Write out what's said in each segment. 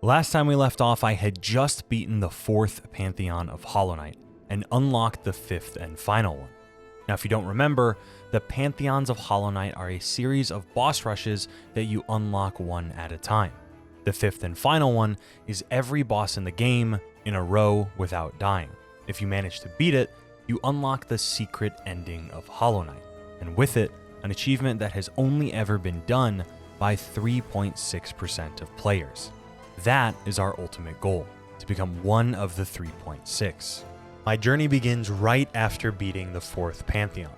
Last time we left off, I had just beaten the 4th Pantheon of Hollow Knight and unlocked the 5th and final one. Now, if you don't remember, the Pantheons of Hollow Knight are a series of boss rushes that you unlock one at a time. The 5th and final one is every boss in the game in a row without dying. If you manage to beat it, you unlock the secret ending of Hollow Knight, and with it, an achievement that has only ever been done by 3.6% of players. That is our ultimate goal, to become one of the 3.6. My journey begins right after beating the 4th Pantheon.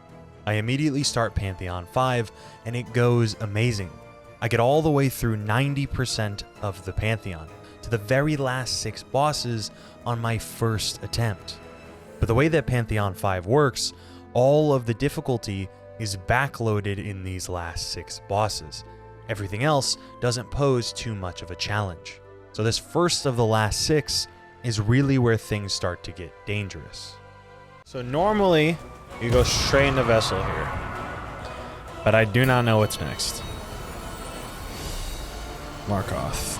I immediately start Pantheon 5, and it goes amazing. I get all the way through 90% of the Pantheon, to the very last 6 bosses on my first attempt. But the way that Pantheon 5 works, all of the difficulty is backloaded in these last 6 bosses. Everything else doesn't pose too much of a challenge. So this first of the last 6 is really where things start to get dangerous. So normally, you go straight into Vessel here. But I do not know what's next. Markoth.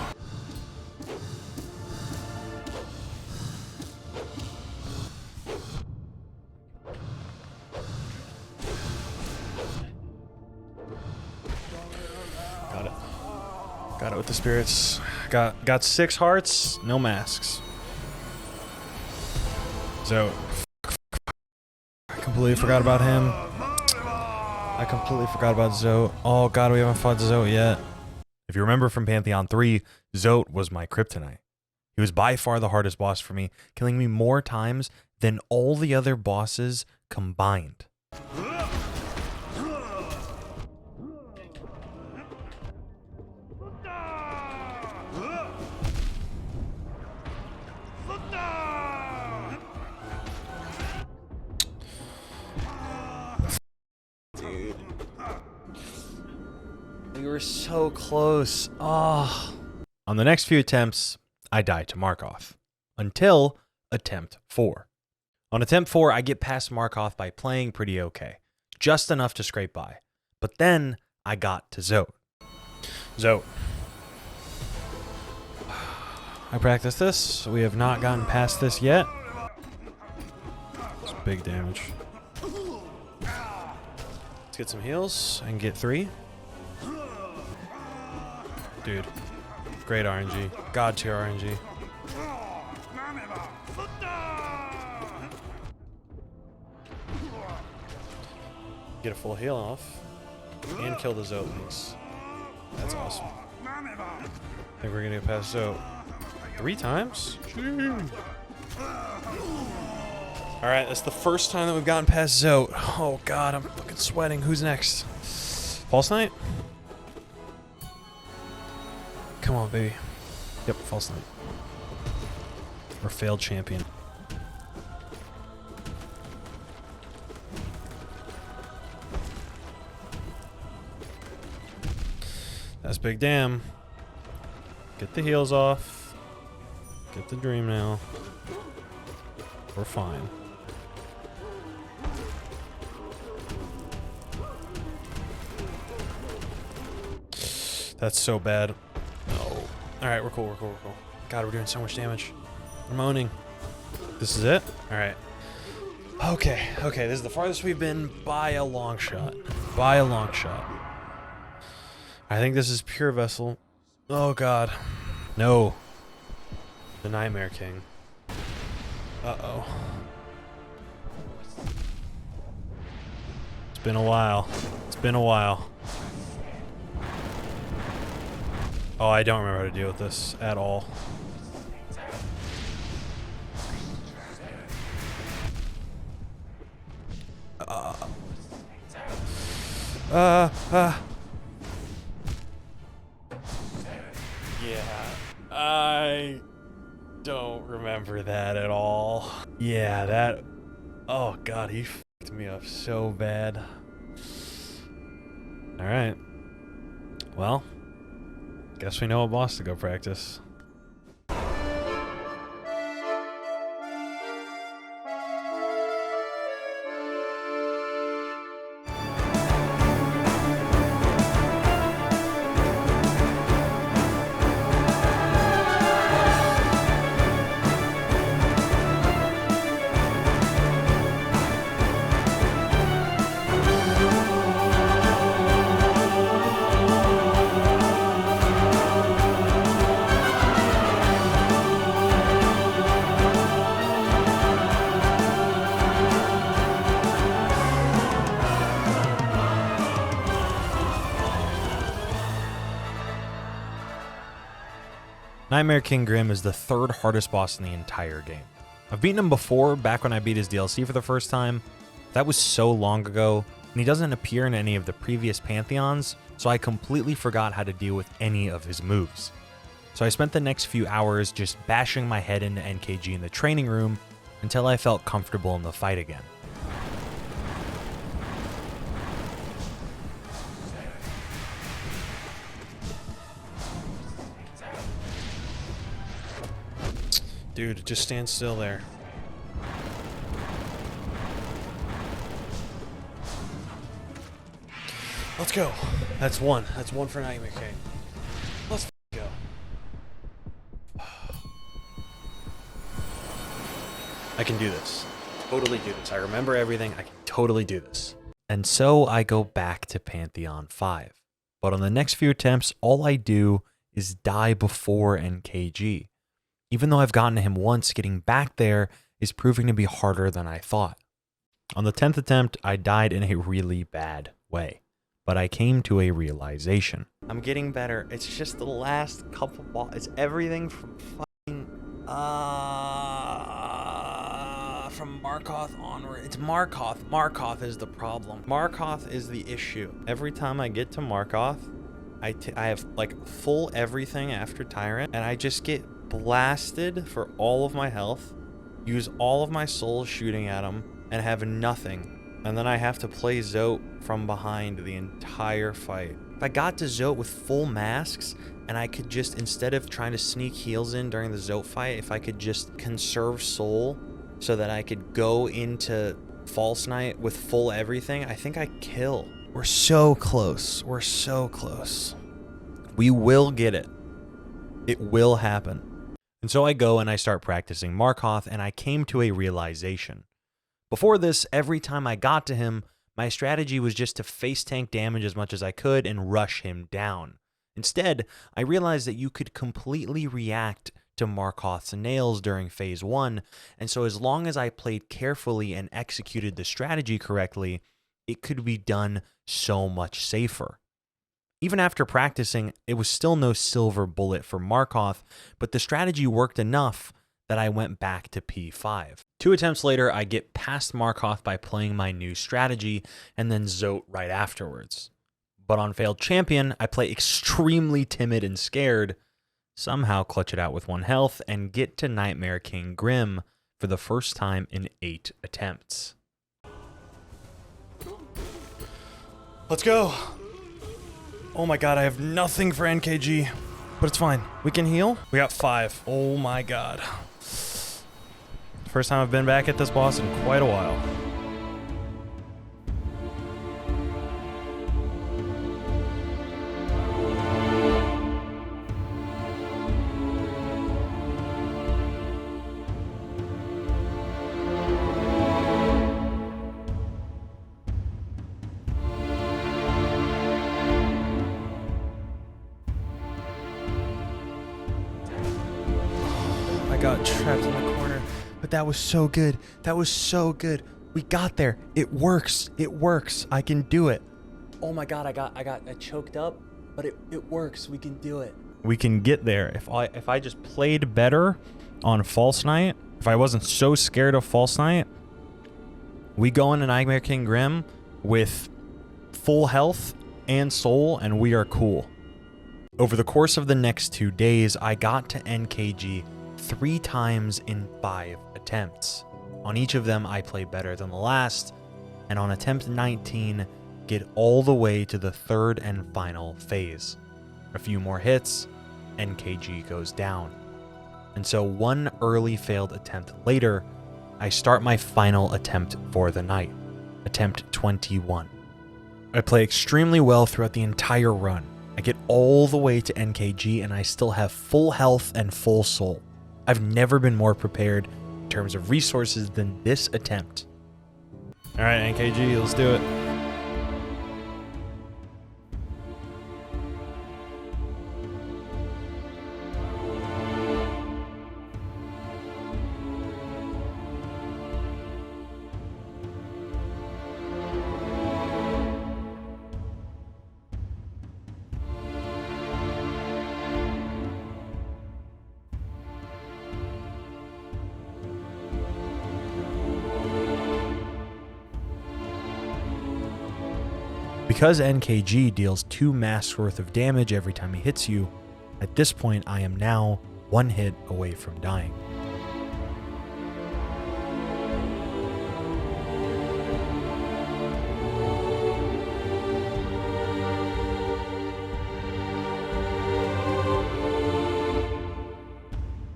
Got it with the spirits. Got 6 hearts, no masks. So, I completely forgot about him. I completely forgot about Zote. Oh god, we haven't fought Zote yet. If you remember from Pantheon 3, Zote was my kryptonite. He was by far the hardest boss for me, killing me more times than all the other bosses combined. Dude. We were so close. Oh. On the next few attempts, I die to Markoth. Until attempt 4. On attempt 4, I get past Markoth by playing pretty okay. Just enough to scrape by. But then, I got to Zote. Zote. I practiced this. We have not gotten past this yet. It's big damage. Let's get some heals and get 3. Dude. Great RNG. God tier RNG. Get a full heal off. And kill the Zote things. That's awesome. I think we're gonna get past Zote. 3 times? Alright, that's the first time that we've gotten past Zote. Oh god, I'm fucking sweating. Who's next? False Knight? Come on, baby. Yep, False Knight. Or failed champion. That's big damn. Get the heals off. Get the dream now. We're fine. That's so bad. No. Alright, we're cool. God, we're doing so much damage. We're moaning. This is it? Alright. Okay, this is the farthest we've been by a long shot. I think this is pure Vessel. Oh god. No. The Nightmare King. Uh-oh. It's been a while. Oh, I don't remember how to deal with this at all. Yeah, I don't remember that at all. Yeah, that... Oh god, he fucked me up so bad. Alright. Well, guess we know a boss to go practice. Nightmare King Grim is the third hardest boss in the entire game. I've beaten him before, back when I beat his DLC for the first time. That was so long ago, and he doesn't appear in any of the previous Pantheons, so I completely forgot how to deal with any of his moves. So I spent the next few hours just bashing my head into NKG in the training room until I felt comfortable in the fight again. Dude, just stand still there. Let's go. That's one. That's one for Nightmare King. Let's go. I can do this. Totally do this. I remember everything. I can totally do this. And so I go back to Pantheon 5. But on the next few attempts, all I do is die before NKG. Even though I've gotten to him once, getting back there is proving to be harder than I thought. On the 10th attempt, I died in a really bad way. But I came to a realization. I'm getting better. It's just the last couple balls. It's everything from fucking, from Markoth onward. It's Markoth. Markoth is the problem. Markoth is the issue. Every time I get to Markoth, I have like full everything after Tyrant, and I just get blasted for all of my health, use all of my souls shooting at him, and have nothing. And then I have to play Zote from behind the entire fight. If I got to Zote with full masks, and I could just, instead of trying to sneak heals in during the Zote fight, if I could just conserve soul so that I could go into False Knight with full everything, I think I kill. We're so close. We're so close. We will get it. It will happen. And so I go and I start practicing Markoth, and I came to a realization. Before this, every time I got to him, my strategy was just to face tank damage as much as I could and rush him down. Instead, I realized that you could completely react to Markoth's nails during phase 1, and so as long as I played carefully and executed the strategy correctly, it could be done so much safer. Even after practicing, it was still no silver bullet for Markoth, but the strategy worked enough that I went back to P5. 2 attempts later, I get past Markoth by playing my new strategy, and then Zote right afterwards. But on Failed Champion, I play extremely timid and scared, somehow clutch it out with 1 health, and get to Nightmare King Grim for the first time in 8 attempts. Let's go. Oh my god, I have nothing for NKG, but it's fine. We can heal. We got 5. Oh my god. First time I've been back at this boss in quite a while. I got trapped in the corner, but that was so good. That was so good. We got there. It works. It works. I can do it. Oh my god, I got choked up, but it works. We can do it. We can get there. If I just played better on False Knight, if I wasn't so scared of False Knight, we go into Nightmare King Grim with full health and soul, and we are cool. Over the course of the next 2 days, I got to NKG 3 times in 5 attempts. On each of them, I play better than the last, and on attempt 19, get all the way to the 3rd and final phase. A few more hits, NKG goes down. And so 1 early failed attempt later, I start my final attempt for the night, attempt 21. I play extremely well throughout the entire run. I get all the way to NKG and I still have full health and full soul. I've never been more prepared in terms of resources than this attempt. All right, NKG, let's do it. Because NKG deals 2 masks worth of damage every time he hits you, at this point I am now 1 hit away from dying.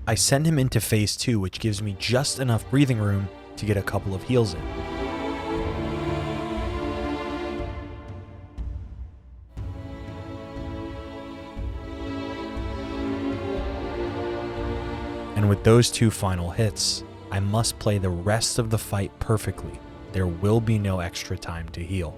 I send him into phase 2, which gives me just enough breathing room to get a couple of heals in. And with those 2 final hits, I must play the rest of the fight perfectly. There will be no extra time to heal.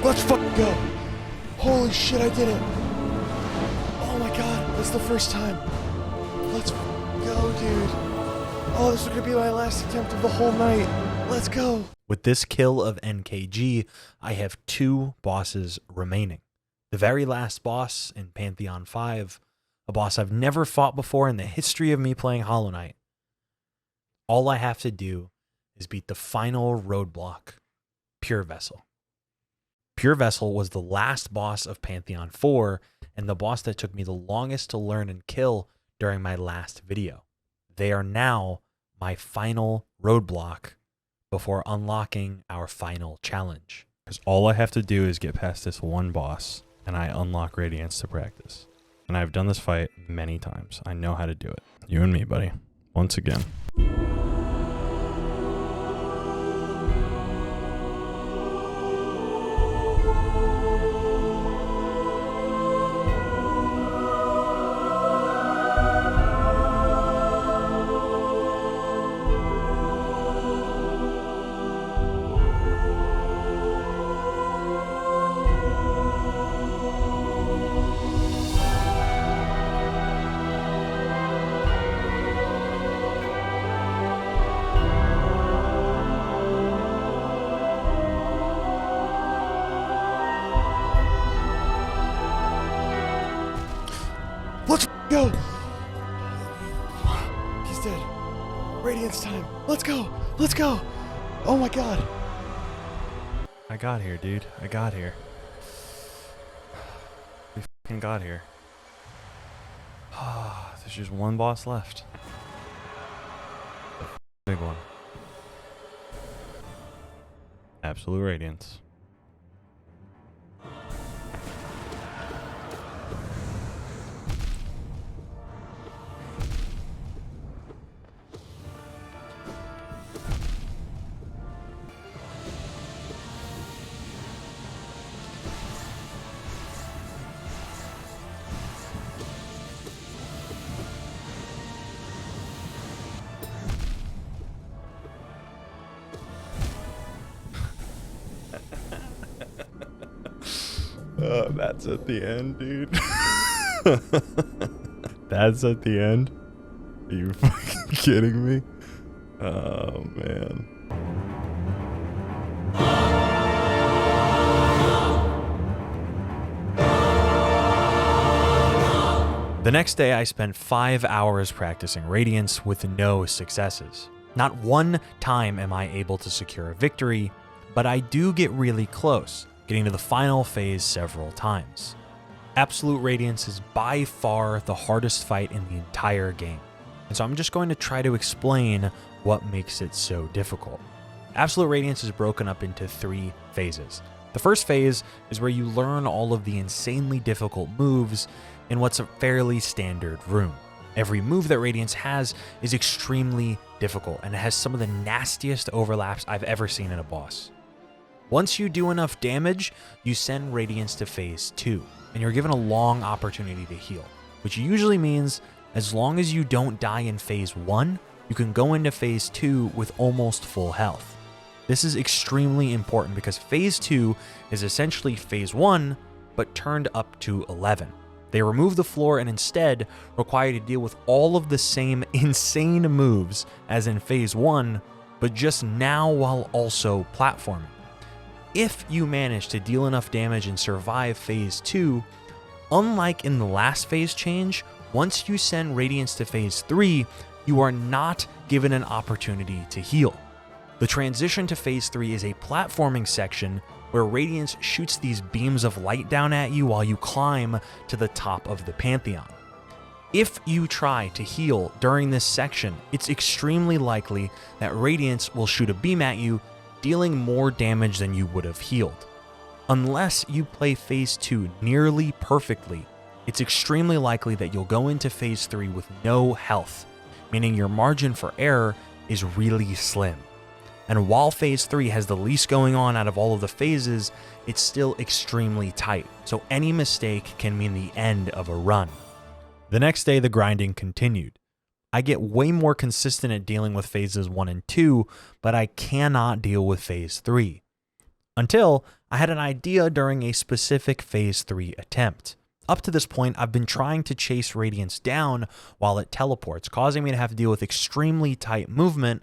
Let's fucking go! Holy shit, I did it! Oh my god, that's the first time. Let's go, dude. Oh, this is gonna be my last attempt of the whole night. Let's go! With this kill of NKG, I have 2 bosses remaining. The very last boss in Pantheon 5, a boss I've never fought before in the history of me playing Hollow Knight. All I have to do is beat the final roadblock, Pure Vessel. Pure Vessel was the last boss of Pantheon 4 and the boss that took me the longest to learn and kill during my last video. They are now my final roadblock before unlocking our final challenge. Because all I have to do is get past this one boss and I unlock Radiance to practice. And I've done this fight many times. I know how to do it. You and me, buddy. Once again. Let's go! He's dead. Radiance time. Let's go! Let's go! Oh my god. I got here, dude. I got here. We fucking got here. There's just one boss left. Big one. Absolute Radiance. That's at the end, dude. That's at the end? Are you fucking kidding me? Oh, man. The next day, I spent 5 hours practicing Radiance with no successes. Not one time am I able to secure a victory, but I do get really close, getting to the final phase several times. Absolute Radiance is by far the hardest fight in the entire game, and so I'm just going to try to explain what makes it so difficult. Absolute Radiance is broken up into 3 phases. The first phase is where you learn all of the insanely difficult moves in what's a fairly standard room. Every move that Radiance has is extremely difficult, and it has some of the nastiest overlaps I've ever seen in a boss. Once you do enough damage, you send Radiance to phase 2, and you're given a long opportunity to heal, which usually means as long as you don't die in phase 1, you can go into phase 2 with almost full health. This is extremely important because phase 2 is essentially phase 1, but turned up to 11. They remove the floor and instead require you to deal with all of the same insane moves as in Phase 1, but just now while also platforming. If you manage to deal enough damage and survive Phase 2, unlike in the last phase change, once you send Radiance to Phase 3, you are not given an opportunity to heal. The transition to Phase 3 is a platforming section where Radiance shoots these beams of light down at you while you climb to the top of the Pantheon. If you try to heal during this section, it's extremely likely that Radiance will shoot a beam at you, dealing more damage than you would have healed. Unless you play Phase 2 nearly perfectly, it's extremely likely that you'll go into Phase 3 with no health, meaning your margin for error is really slim. And while Phase 3 has the least going on out of all of the phases, it's still extremely tight, so any mistake can mean the end of a run. The next day, the grinding continued. I get way more consistent at dealing with Phases 1 and 2, but I cannot deal with Phase 3. Until I had an idea during a specific Phase 3 attempt. Up to this point, I've been trying to chase Radiance down while it teleports, causing me to have to deal with extremely tight movement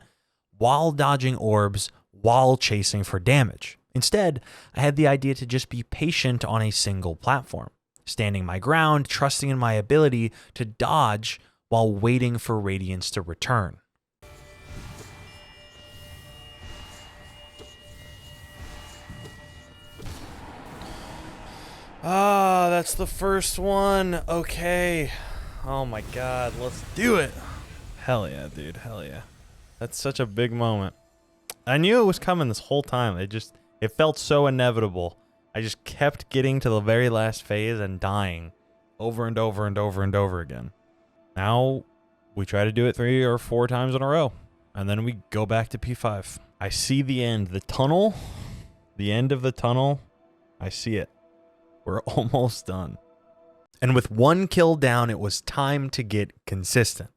while dodging orbs, while chasing for damage. Instead, I had the idea to just be patient on a single platform, standing my ground, trusting in my ability to dodge while waiting for Radiance to return. Ah, that's the first one. Okay. Oh my god, let's do it. Hell yeah, dude. Hell yeah. That's such a big moment. I knew it was coming this whole time. It felt so inevitable. I just kept getting to the very last phase and dying over and over and over and over again. Now we try to do it 3 or 4 times in a row, and then we go back to P5. I see the end. The tunnel. The end of the tunnel. I see it. We're almost done. And with 1 kill down, it was time to get consistent.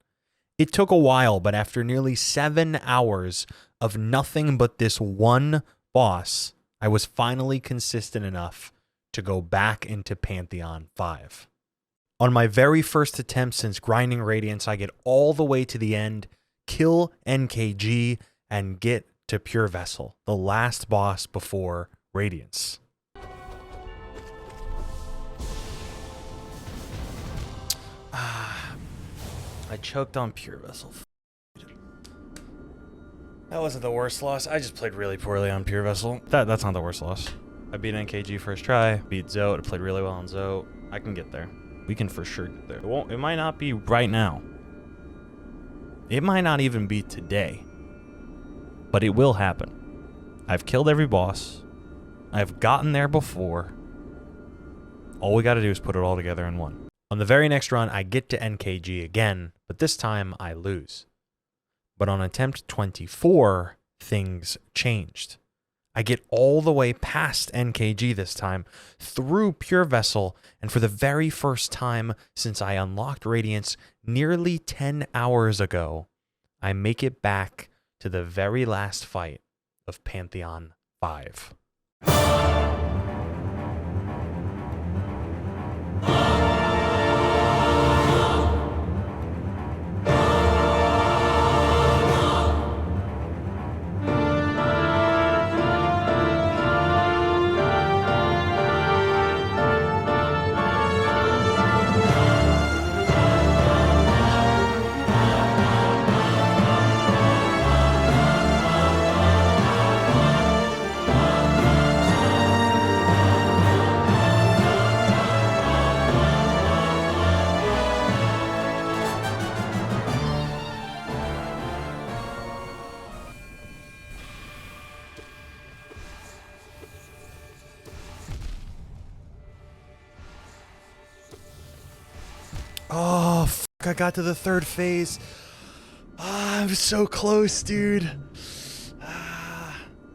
It took a while, but after nearly 7 hours of nothing but this one boss, I was finally consistent enough to go back into Pantheon 5. On my very first attempt since grinding Radiance, I get all the way to the end, kill NKG, and get to Pure Vessel, the last boss before Radiance. I choked on Pure Vessel. That wasn't the worst loss. I just played really poorly on Pure Vessel. That's not the worst loss. I beat NKG first try, beat Zote. I played really well on Zote. I can get there. We can for sure get there. It might not be right now. It might not even be today. But it will happen. I've killed every boss. I've gotten there before. All we gotta do is put it all together in one. On the very next run, I get to NKG again, but this time I lose. But on attempt 24, things changed. I get all the way past NKG this time, through Pure Vessel, and for the very first time since I unlocked Radiance nearly 10 hours ago, I make it back to the very last fight of Pantheon 5. Oh, fuck, I got to the 3rd phase. I'm so close, dude.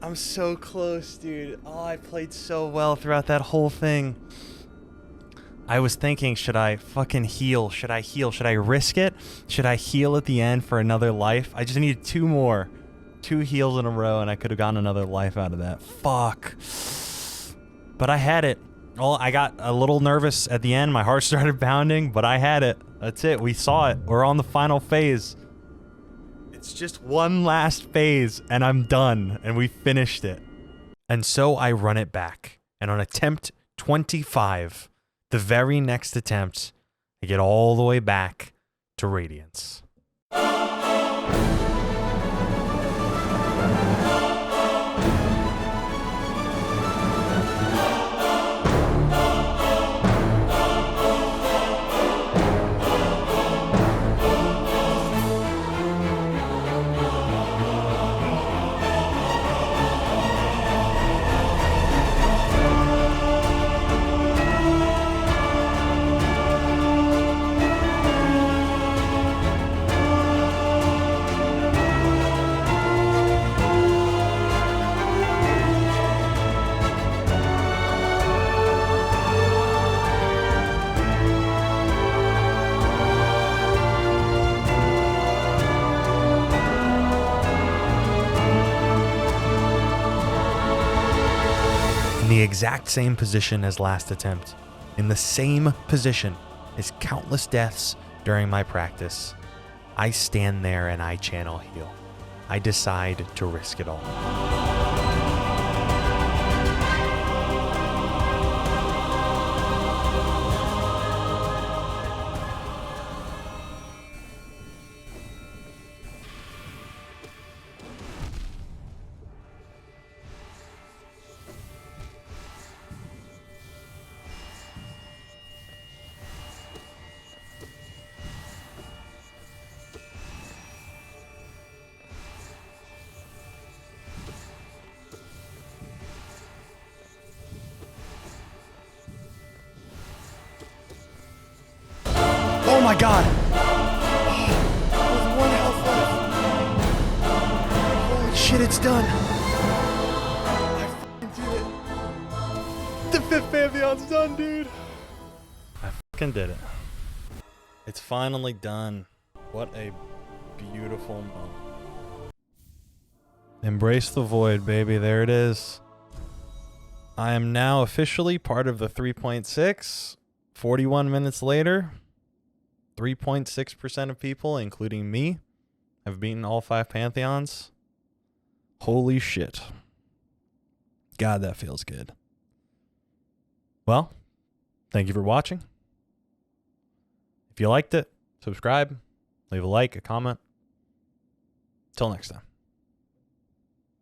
I'm so close, dude. Oh, I played so well throughout that whole thing. I was thinking, should I fucking heal? Should I heal? Should I risk it? Should I heal at the end for another life? I just needed 2 more. 2 heals in a row, and I could have gotten another life out of that. Fuck. But I had it. Well, I got a little nervous at the end. My heart started pounding, but I had it. That's it. We saw it. We're on the final phase. It's just one last phase, and I'm done, and we finished it. And so I run it back, and on attempt 25, the very next attempt, I get all the way back to Radiance. In the exact same position as last attempt, in the same position as countless deaths during my practice, I stand there and I channel heal. I decide to risk it all. Oh my god! With one health left. Holy shit, it's done! I fucking did it! The 5th Pantheon's done, dude! I fucking did it. It's finally done. What a beautiful moment. Embrace the void, baby. There it is. I am now officially part of the 3.6. 41 minutes later, 3.6% of people, including me, have beaten all 5 Pantheons. Holy shit. God, that feels good. Well, thank you for watching. If you liked it, subscribe, leave a like, a comment. Till next time.